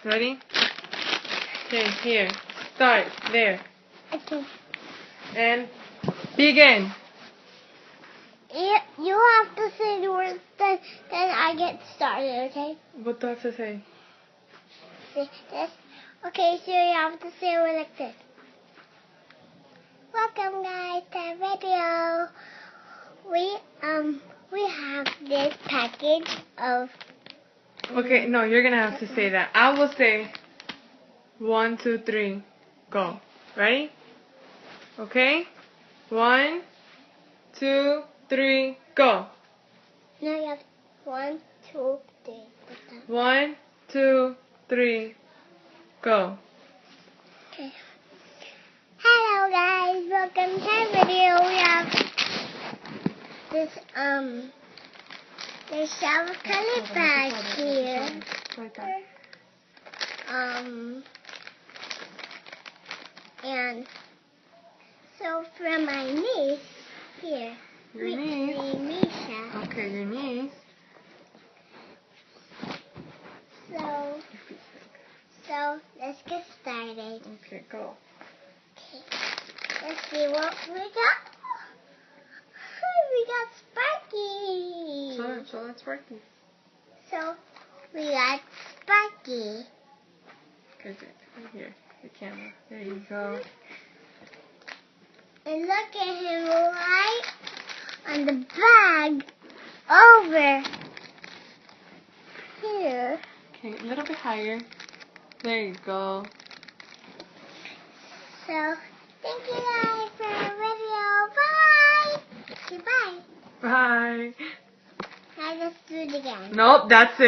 Ready? Okay, here. Start. There. Okay. And begin. You have to say the words, then I get started, okay? What do I have to say? See this? Okay, so you have to say it like this. Welcome guys to our video. We have this package of... Okay, no, you're gonna have to say that. I will say 1, 2, 3, go. Ready? Okay? 1, 2, 3, go. Now you have 1, 2, 3. 1, 2, 3, go. Okay. Hello guys, welcome to our video. We have this the shower color bag here. And so from my niece here. Your niece? Misha. Okay, your niece. So let's get started. Okay, go. Okay. Let's see what we got. We got Sparky. So that's working. So we got Sparky. Good. Here, the camera. There you go. And look at him right on the bag over here. Okay, a little bit higher. There you go. So thank you guys for the video. Bye. Goodbye. Bye. Now let's do it again. Nope, that's it.